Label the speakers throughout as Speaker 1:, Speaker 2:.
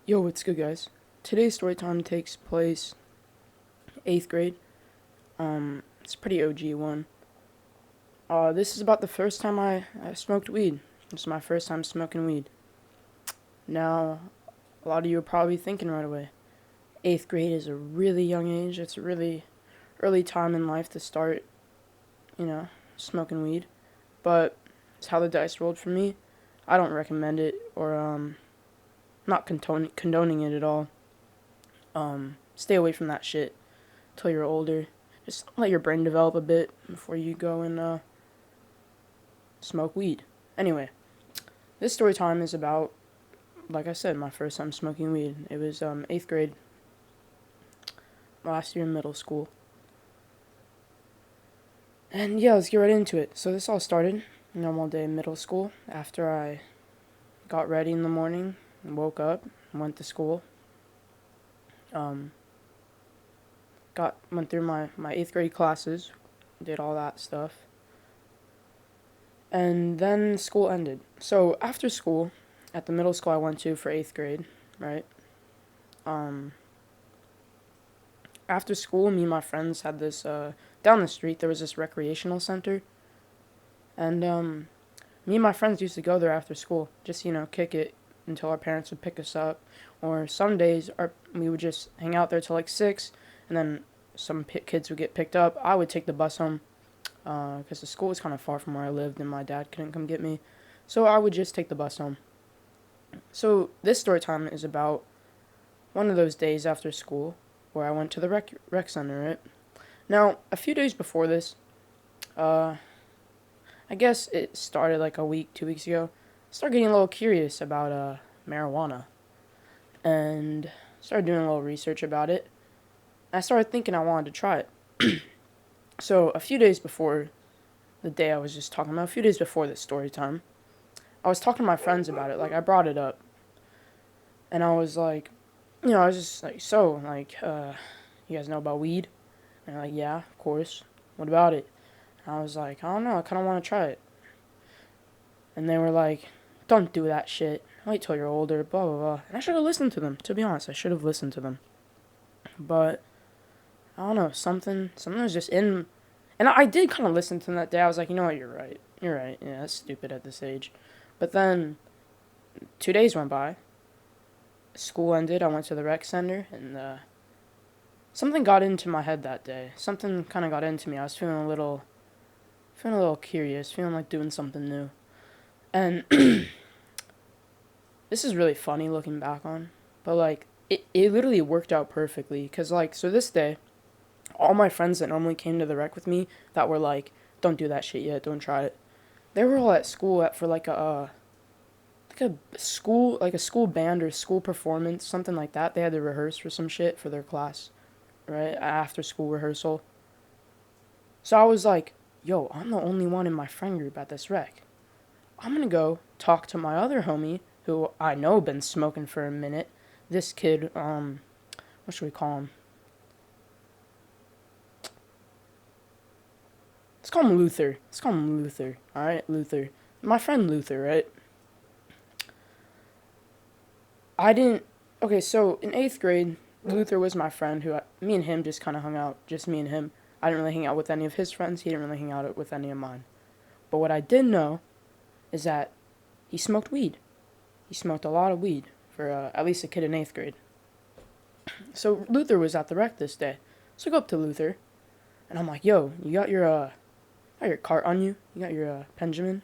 Speaker 1: Yo, what's good, guys? Today's story time takes place 8th grade. It's a pretty OG one. This is about the first time I smoked weed. This is my first time smoking weed. Now, a lot of you are probably thinking right away, 8th grade is a really young age. It's a really early time in life to start, smoking weed. But it's how the dice rolled for me. I don't recommend it or, not condoning it at all. Stay away from that shit till you're older. Just let your brain develop a bit before you go and smoke weed. Anyway, this story time is about, like I said, my first time smoking weed. It was 8th grade, last year in middle school. And yeah, let's get right into it. So this all started normal day in middle school after I got ready in the morning, woke up, went to school. Went through my 8th grade classes, did all that stuff. And then school ended. So after school, at the middle school I went to for 8th grade, right? After school, me and my friends had this, down the street, there was this recreational center. And me and my friends used to go there after school, just, kick it until our parents would pick us up. Or some days we would just hang out there till like 6, and then some kids would get picked up. I would take the bus home because the school was kind of far from where I lived and my dad couldn't come get me. So I would just take the bus home. So this story time is about one of those days after school where I went to the rec center, right? Now, a few days before this, I guess it started like a week, 2 weeks ago, I started getting a little curious about marijuana and started doing a little research about it. I started thinking I wanted to try it. So a few days before the day I was just talking about, a few days before this story time, I was talking to my friends about it. Like, I brought it up. And I was like, I was just like, you guys know about weed? And they're like, yeah, of course. What about it? And I was like, I don't know, I kind of want to try it. And they were like, don't do that shit. Wait till you're older, blah, blah, blah. And I should have listened to them, to be honest. I should have listened to them. But I don't know, something was just in. And I did kind of listen to them that day. I was like, you know what, you're right. You're right. Yeah, that's stupid at this age. But then 2 days went by. School ended. I went to the rec center, and something got into my head that day. Something kind of got into me. I was feeling a little curious, feeling like doing something new. And this is really funny looking back on, but like it literally worked out perfectly. Cause like, so this day, all my friends that normally came to the rec with me that were like, don't do that shit yet, don't try it. They were all at school for like a school band or school performance, something like that. They had to rehearse for some shit for their class, right? After school rehearsal. So I was like, yo, I'm the only one in my friend group at this rec. I'm gonna go talk to my other homie who I know been smoking for a minute. This kid, what should we call him? Let's call him Luther. Alright, Luther. My friend Luther, right? Okay, so in 8th grade, Luther was my friend me and him just kind of hung out, just me and him. I didn't really hang out with any of his friends, he didn't really hang out with any of mine. But what I did know is that he smoked weed. He smoked a lot of weed for at least a kid in 8th grade. So Luther was at the rec this day. So I go up to Luther, and I'm like, yo, you got your cart on you? You got your Benjamin?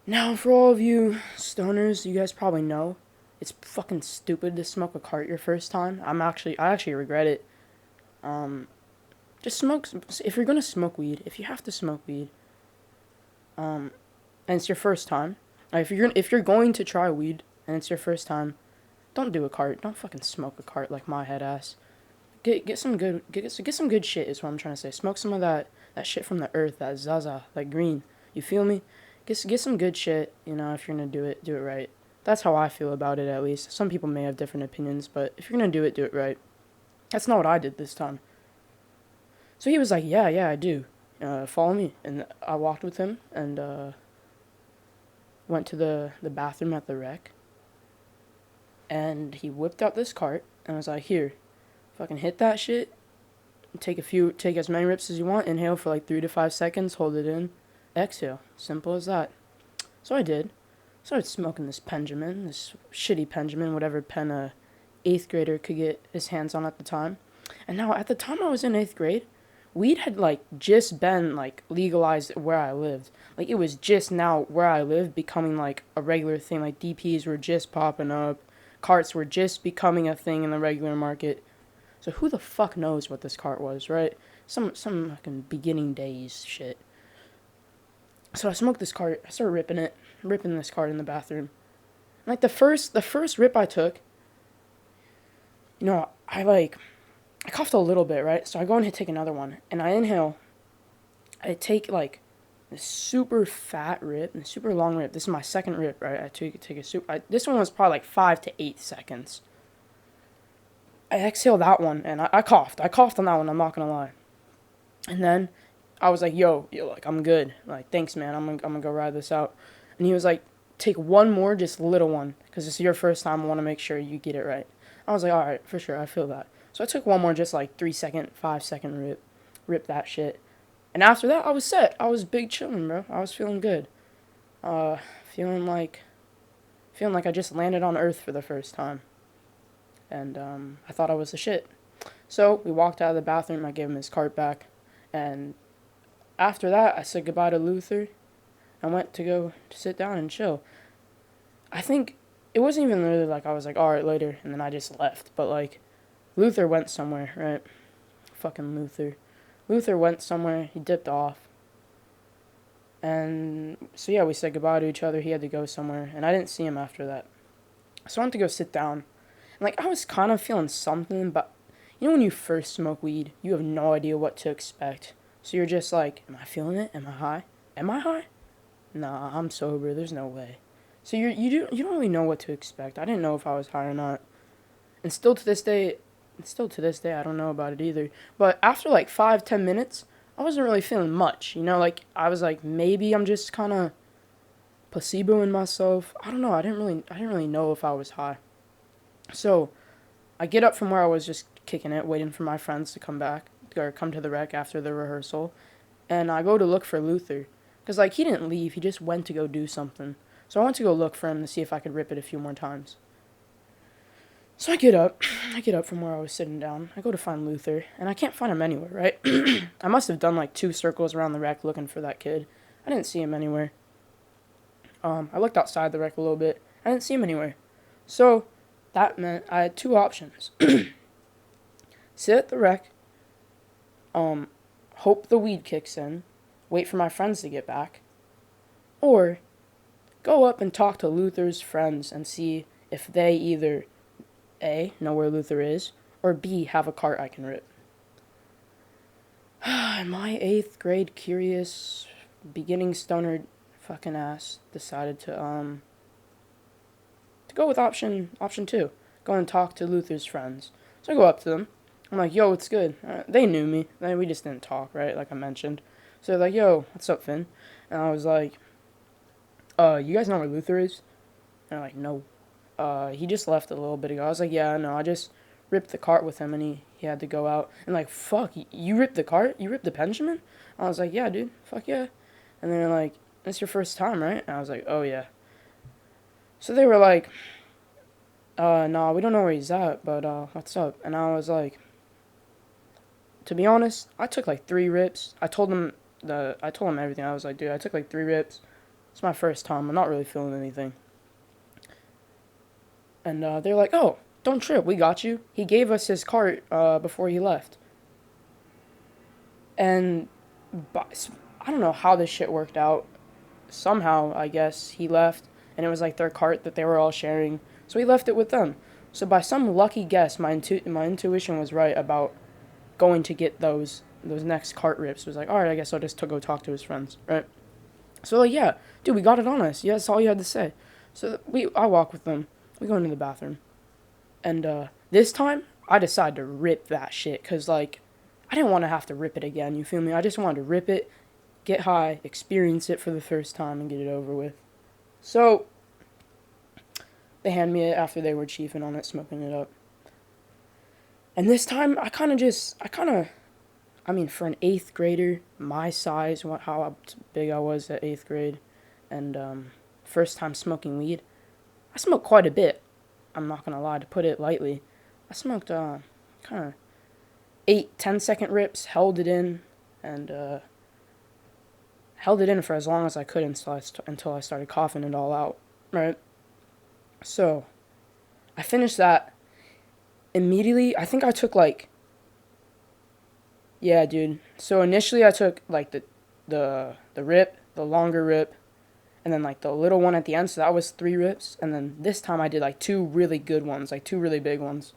Speaker 1: Now, for all of you stoners, you guys probably know, it's fucking stupid to smoke a cart your first time. I actually regret it. Just smoke, if you're gonna smoke weed, if you have to smoke weed, and it's your first time, if you're going to try weed, and it's your first time, don't do a cart. Don't fucking smoke a cart like my head ass. Get some good shit is what I'm trying to say. Smoke some of that shit from the earth, that Zaza, that green. You feel me? Get some good shit, if you're gonna do it right. That's how I feel about it, at least. Some people may have different opinions, but if you're gonna do it right. That's not what I did this time. So he was like, yeah, I do. Follow me. And I walked with him and went to the bathroom at the rec. And he whipped out this cart and was like, here, fucking hit that shit. Take as many rips as you want. Inhale for like 3 to 5 seconds. Hold it in. Exhale. Simple as that. So I did. Started smoking this Benjamin, this shitty Benjamin, whatever pen a 8th grader could get his hands on at the time. And now, at the time I was in 8th grade, weed had, like, just been, like, legalized where I lived. Like, it was just now where I lived becoming, like, a regular thing. Like, DPs were just popping up. Carts were just becoming a thing in the regular market. So who the fuck knows what this cart was, right? Some fucking beginning days shit. So I smoked this cart. I started ripping this cart in the bathroom. Like, the first rip I took, you know, I coughed a little bit, right? So I go and take another one, and I inhale. I take, like, this super fat rip, and super long rip. This is my second rip, right? This one was probably like 5 to 8 seconds. I exhaled that one, and I coughed. I coughed on that one, I'm not gonna lie. And then I was like, yo, like, I'm good. Like, thanks, man. I'm gonna go ride this out. And he was like, take one more, just little one, because this is your first time. I want to make sure you get it right. I was like, all right, for sure. I feel that. So I took one more, just like 3-second, 5-second rip that shit. And after that, I was set. I was big chilling, bro. I was feeling good. Feeling like I just landed on Earth for the first time. And I thought I was the shit. So we walked out of the bathroom. I gave him his cart back. And after that, I said goodbye to Luther. I went to go to sit down and chill. I think it wasn't even really like I was like, all right, later. And then I just left. But, like, Luther went somewhere, right? Fucking Luther. Luther went somewhere. He dipped off. And so, yeah, we said goodbye to each other. He had to go somewhere. And I didn't see him after that. So I went to go sit down. And, like, I was kind of feeling something. But, you know when you first smoke weed, you have no idea what to expect. So you're just like, am I feeling it? Am I high? Am I high? Nah, I'm sober. There's no way. So you don't really know what to expect. I didn't know if I was high or not. And still to this day, I don't know about it either. But after like 5-10 minutes, I wasn't really feeling much. You know, like, I was like, maybe I'm just kind of placeboing myself. I don't know. I didn't really know if I was high. So I get up from where I was just kicking it, waiting for my friends to come back or come to the rec after the rehearsal, and I go to look for Luther, because, like, he didn't leave. He just went to go do something. So I went to go look for him to see if I could rip it a few more times. So I get up from where I was sitting down. I go to find Luther, and I can't find him anywhere, right? I must have done like 2 circles around the rec looking for that kid. I didn't see him anywhere. I looked outside the rec a little bit. I didn't see him anywhere. So that meant I had 2 options. Sit at the rec, hope the weed kicks in, wait for my friends to get back, or go up and talk to Luther's friends and see if they either A, know where Luther is, or B, have a cart I can rip. My 8th grade curious, beginning stoner fucking ass decided to go with option 2. Go and talk to Luther's friends. So I go up to them. I'm like, yo, what's good? They knew me. We just didn't talk, right? Like I mentioned. So they're like, yo, what's up, Finn? And I was like, you guys know where Luther is? And they're like, no. He just left a little bit ago. I was like, yeah, no, I just ripped the cart with him and he had to go out. And like, fuck, you ripped the cart? You ripped the Benjamin? I was like, yeah, dude, fuck yeah. And they're like, it's your first time, right? And I was like, oh yeah. So they were like, nah, we don't know where he's at, but what's up? And I was like, to be honest, I took like 3 rips. I told them everything. I was like, dude, I took like 3 rips. It's my first time. I'm not really feeling anything. And they're like, oh, don't trip. We got you. He gave us his cart before he left. And I don't know how this shit worked out. Somehow, I guess, he left. And it was like their cart that they were all sharing. So he left it with them. So by some lucky guess, my intuition was right about going to get those next cart rips. It was like, all right, I guess I'll just go talk to his friends, right? So like, yeah, dude, we got it on us. Yeah, that's all you had to say. So I walk with them. We go into the bathroom. And this time, I decided to rip that shit. Because, like, I didn't want to have to rip it again, you feel me? I just wanted to rip it, get high, experience it for the first time, and get it over with. So They hand me it after they were chiefing on it, smoking it up. And this time, I mean, for an 8th grader, my size, how big I was at 8th grade, and first time smoking weed, I smoked quite a bit. I'm not gonna lie, to put it lightly. I smoked kind of 8-10 second rips, held it in, and held it in for as long as I could until I started coughing it all out, right? So, I finished that immediately. I think I took like, yeah, dude. So initially I took like the rip, the longer rip, and then like the little one at the end. So that was 3 rips, and then this time I did like 2 really good ones, like 2 really big ones.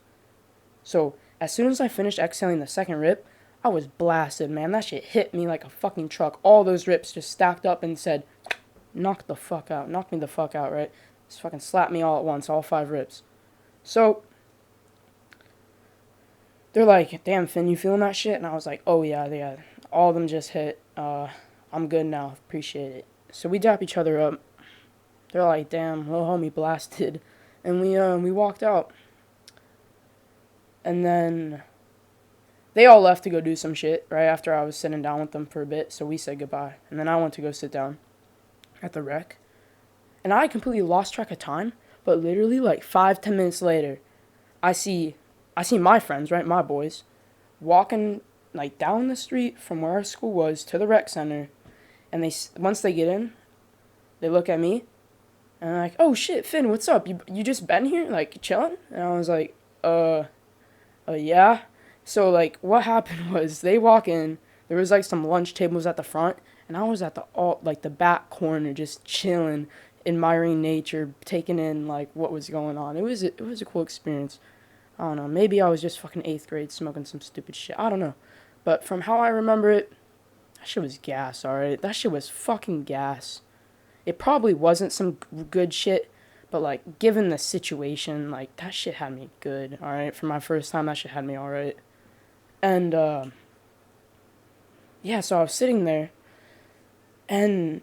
Speaker 1: So as soon as I finished exhaling the second rip, I was blasted, man. That shit hit me like a fucking truck. All those rips just stacked up and said, knock me the fuck out, right? Just fucking slapped me all at once, all 5 rips. So they're like, damn, Finn, you feeling that shit? And I was like, oh yeah, all of them just hit. I'm good now, appreciate it. So we dap each other up. They're like, damn, little homie blasted. And we walked out. And then they all left to go do some shit right after I was sitting down with them for a bit. So we said goodbye. And then I went to go sit down at the rec. And I completely lost track of time. But literally like 5-10 minutes later, I see my friends, right, my boys, walking like down the street from where our school was to the rec center. And once they get in, they look at me. And they're like, oh shit, Finn, what's up? You just been here, like, chilling? And I was like, yeah. So, like, what happened was they walk in. There was, like, some lunch tables at the front. And I was at the back corner just chilling, admiring nature, taking in, like, what was going on. It was a cool experience. I don't know. Maybe I was just fucking 8th grade smoking some stupid shit. I don't know. But from how I remember it, that shit was gas, alright? That shit was fucking gas. It probably wasn't some good shit, but, like, given the situation, like, that shit had me good, alright? For my first time, that shit had me alright. And, yeah, so I was sitting there, and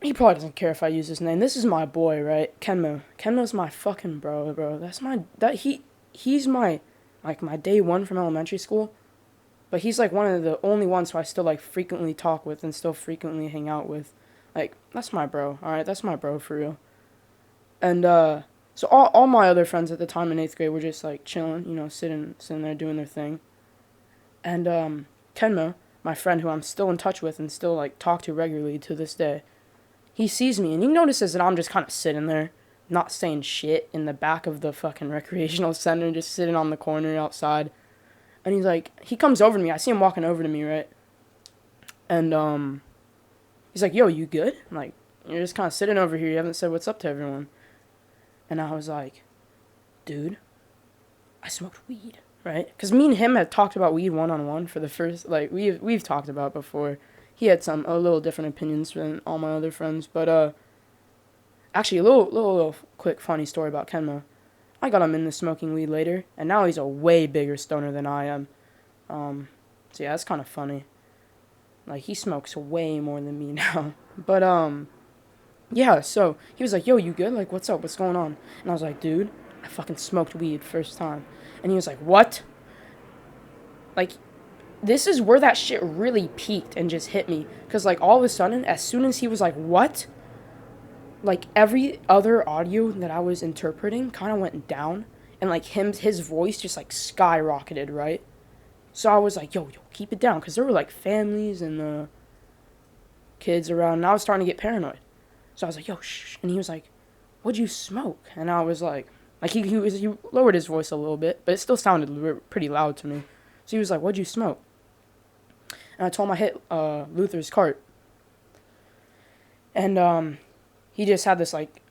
Speaker 1: he probably doesn't care if I use his name. This is my boy, right? Kenmo. Kenmo's my fucking bro. He's my, like, my day one from elementary school. But he's, like, one of the only ones who I still, like, frequently talk with and still frequently hang out with. Like, that's my bro, alright? That's my bro, for real. And, so all my other friends at the time in 8th grade were just, like, chilling, you know, sitting there doing their thing. And, Kenmo, my friend who I'm still in touch with and still, like, talk to regularly to this day, he sees me and he notices that I'm just kind of sitting there, not saying shit, in the back of the fucking recreational center, just sitting on the corner outside. And he's like, he comes over to me. I see him walking over to me, right? And, he's like, yo, you good? I'm like, you're just kind of sitting over here. You haven't said what's up to everyone. And I was like, dude, I smoked weed, right? Because me and him had talked about weed one-on-one for the first, like, we've talked about before. He had a little different opinions than all my other friends. But, actually, a little quick funny story about Kenmo. I got him into smoking weed later, and now he's a way bigger stoner than I am. So yeah, that's kind of funny. Like, he smokes way more than me now. But, yeah, so he was like, yo, you good? Like, what's up? What's going on? And I was like, dude, I fucking smoked weed first time. And he was like, what? Like, this is where that shit really peaked and just hit me. Because, like, all of a sudden, as soon as he was like, what? Like, every other audio that I was interpreting kind of went down. And, like, his voice just, like, skyrocketed, right? So I was like, yo, keep it down. Because there were, like, families and kids around. And I was starting to get paranoid. So I was like, yo, shh. And he was like, what'd you smoke? And I was like he lowered his voice a little bit. But it still sounded pretty loud to me. So he was like, what'd you smoke? And I told him I hit Luther's cart. And, he just had this, like,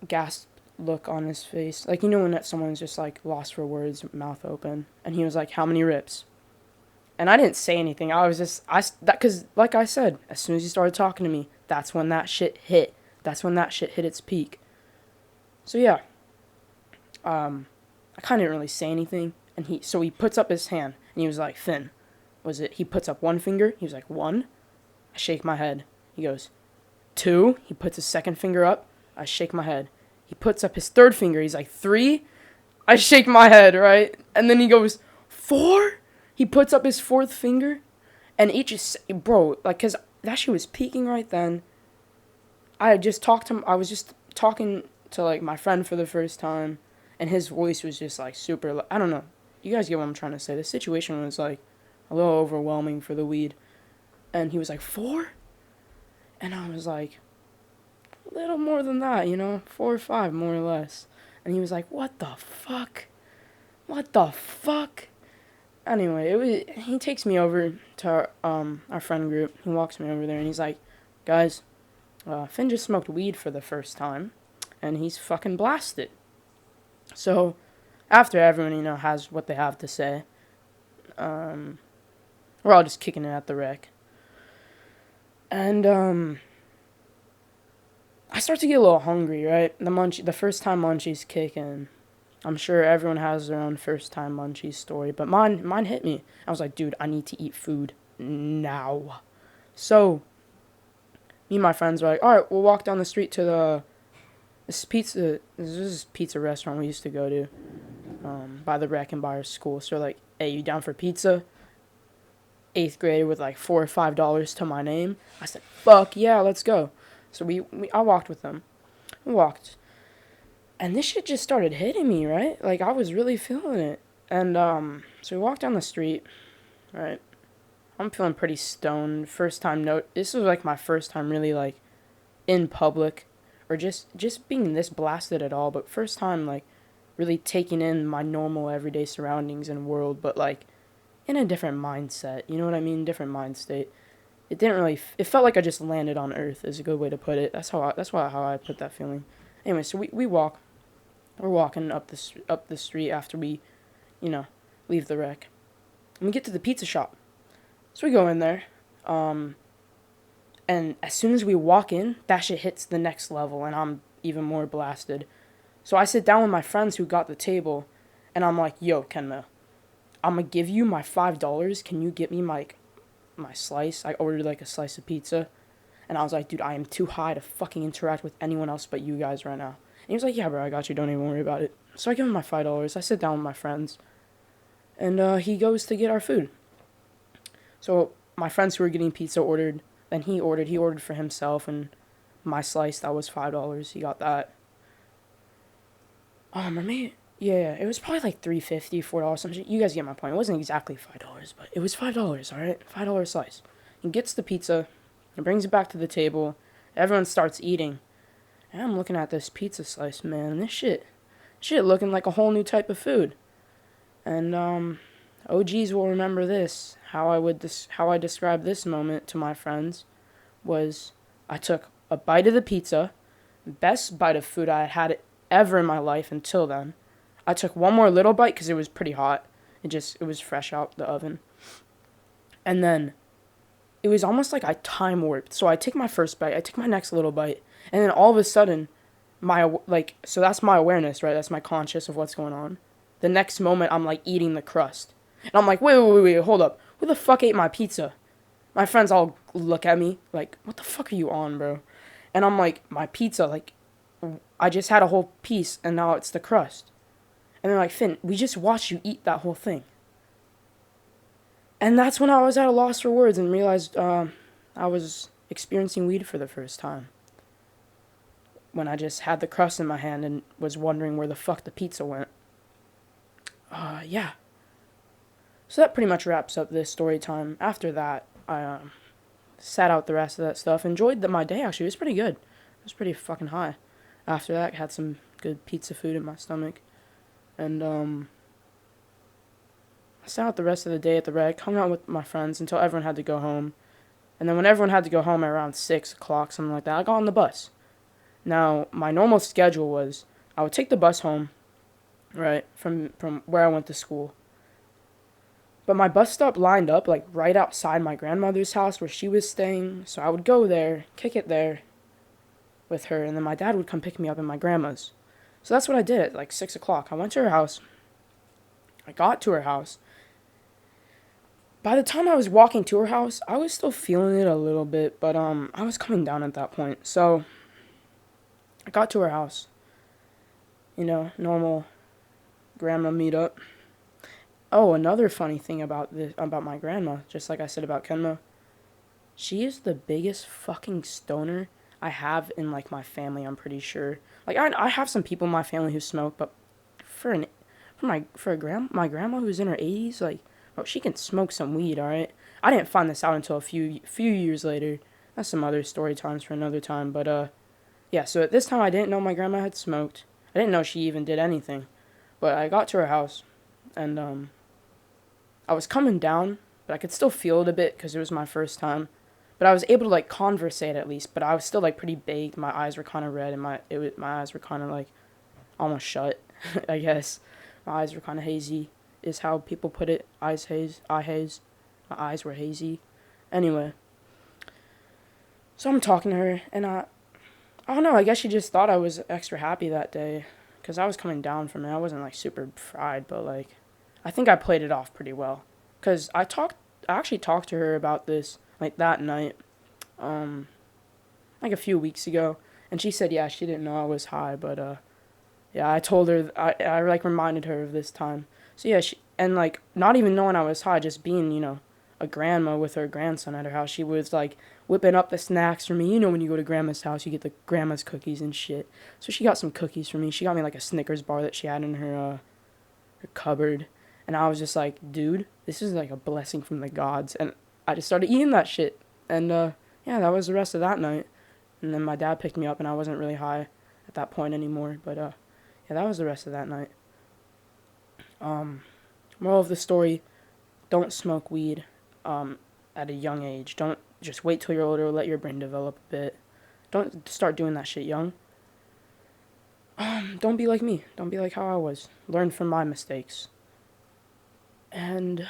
Speaker 1: gasped look on his face. Like, you know when someone's just, like, lost for words, mouth open. And he was like, how many rips? And I didn't say anything. I was just, because, like I said, as soon as he started talking to me, that's when that shit hit. That's when that shit hit its peak. So, yeah. I kind of didn't really say anything. And he puts up his hand. And he was like, Finn, he puts up one finger. He was like, 1. I shake my head. He goes, 2. He puts his second finger up. I shake my head. He puts up his third finger. He's like, 3? I shake my head, right? And then he goes, 4? He puts up his fourth finger. And it just, bro, like, because that shit was peaking right then. I just talked to him. I was just talking to, like, my friend for the first time. And his voice was just, like, super, I don't know. You guys get what I'm trying to say. The situation was, like, a little overwhelming for the weed. And he was like, 4? And I was like, a little more than that, 4 or 5, more or less. And he was like, what the fuck? What the fuck? Anyway, he takes me over to our friend group. He walks me over there, and he's like, guys, Finn just smoked weed for the first time, and he's fucking blasted. So, after everyone, has what they have to say, we're all just kicking it at the rec. And, I start to get a little hungry, right? The first time munchies kick in. I'm sure everyone has their own first time munchies story, but mine hit me. I was like, dude, I need to eat food now. So, me and my friends were like, all right, we'll walk down the street to this pizza restaurant we used to go to, by the rec and by our school. So we're like, hey, you down for pizza? 8th grade with like $4 or $5 to my name. I said, fuck yeah, let's go. So I walked with them. We walked. And this shit just started hitting me, right? Like, I was really feeling it. And, so we walked down the street, right? I'm feeling pretty stoned. This was, like, my first time really, like, in public. Or just being this blasted at all. But first time, like, really taking in my normal everyday surroundings and world. But, like, in a different mindset. You know what I mean? Different mind state. It didn't really... It felt like I just landed on Earth, is a good way to put it. That's how I put that feeling. Anyway, so we walk. We're walking up the street after we, leave the rec. And we get to the pizza shop. So we go in there. And as soon as we walk in, that shit hits the next level, and I'm even more blasted. So I sit down with my friends who got the table, and I'm like, yo, Kenma, I'm going to give you my $5. Can you get me my slice? I ordered, like, a slice of pizza. And I was like, dude, I am too high to fucking interact with anyone else but you guys right now. And he was like, yeah, bro, I got you. Don't even worry about it. So I give him my $5. I sit down with my friends. And he goes to get our food. So my friends who were getting pizza ordered. Then he ordered for himself. And my slice, that was $5. He got that. Yeah, it was probably like $3.50, $4, something. You guys get my point. It wasn't exactly $5, but it was $5, all right? $5 slice. He gets the pizza. He brings it back to the table. Everyone starts eating. And I'm looking at this pizza slice, man. This shit looking like a whole new type of food. And OGs will remember this. How I described this moment to my friends was I took a bite of the pizza, best bite of food I had ever in my life until then. I took one more little bite because it was pretty hot. It was fresh out the oven. And then it was almost like I time warped. So I take my first bite, I take my next little bite, and then all of a sudden, so that's my awareness, right? That's my conscious of what's going on. The next moment, I'm, like, eating the crust. And I'm like, wait, hold up. Who the fuck ate my pizza? My friends all look at me, like, what the fuck are you on, bro? And I'm like, my pizza, like, I just had a whole piece, and now it's the crust. And they're like, Finn, we just watched you eat that whole thing. And that's when I was at a loss for words and realized I was experiencing weed for the first time. When I just had the crust in my hand and was wondering where the fuck the pizza went. Yeah. So that pretty much wraps up this story time. After that, I sat out the rest of that stuff. Enjoyed my day, actually. It was pretty good. It was pretty fucking high. After that, had some good pizza food in my stomach. And, I sat out the rest of the day at the rec, hung out with my friends until everyone had to go home. And then when everyone had to go home at around 6 o'clock, something like that, I got on the bus. Now, my normal schedule was I would take the bus home, right, from where I went to school. But my bus stop lined up, like, right outside my grandmother's house where she was staying. So I would go there, kick it there with her, and then my dad would come pick me up at my grandma's. So that's what I did at, like, 6 o'clock. I went to her house. I got to her house. By the time I was walking to her house, I was still feeling it a little bit, but I was coming down at that point. So I got to her house, Normal grandma meetup. Oh, another funny thing about my grandma, just like I said about Kenma, she is the biggest fucking stoner I have in like my family. I'm pretty sure. Like I have some people in my family who smoke, but for an for my grandma who's in her 80s, like, oh, she can smoke some weed. All right. I didn't find this out until a few years later. That's some other story times for another time. But yeah. So at this time, I didn't know my grandma had smoked. I didn't know she even did anything. But I got to her house, and I was coming down, but I could still feel it a bit because it was my first time. But I was able to like conversate at least. But I was still like pretty baked. My eyes were kind of red, and my eyes were kind of like almost shut. I guess my eyes were kind of hazy, is how people put it. Eye haze. My eyes were hazy. Anyway, so I'm talking to her, and I don't know. I guess she just thought I was extra happy that day, cause I was coming down from it. I wasn't like super fried, but like I think I played it off pretty well. Cause I actually talked to her about this like that night, um, like a few weeks ago, and she said yeah she didn't know I was high, but yeah I told her I like reminded her of this time. So yeah and like not even knowing I was high, just being a grandma with her grandson at her house, she was like whipping up the snacks for me. When you go to grandma's house, you get the grandma's cookies and shit. So she got some cookies for me. She got me like a Snickers bar that she had in her cupboard. And I was just like, dude, this is like a blessing from the gods. And I just started eating that shit. And yeah, that was the rest of that night. And then my dad picked me up, and I wasn't really high at that point anymore. But yeah, that was the rest of that night. Moral of the story: don't smoke weed at a young age. Don't just wait till you're older. Let your brain develop a bit. Don't start doing that shit young. Don't be like me. Don't be like how I was. Learn from my mistakes. And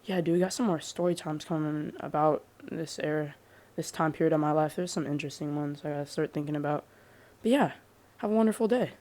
Speaker 1: yeah, dude, we got some more story times coming about this era, this time period of my life. There's some interesting ones I gotta start thinking about. But yeah, have a wonderful day.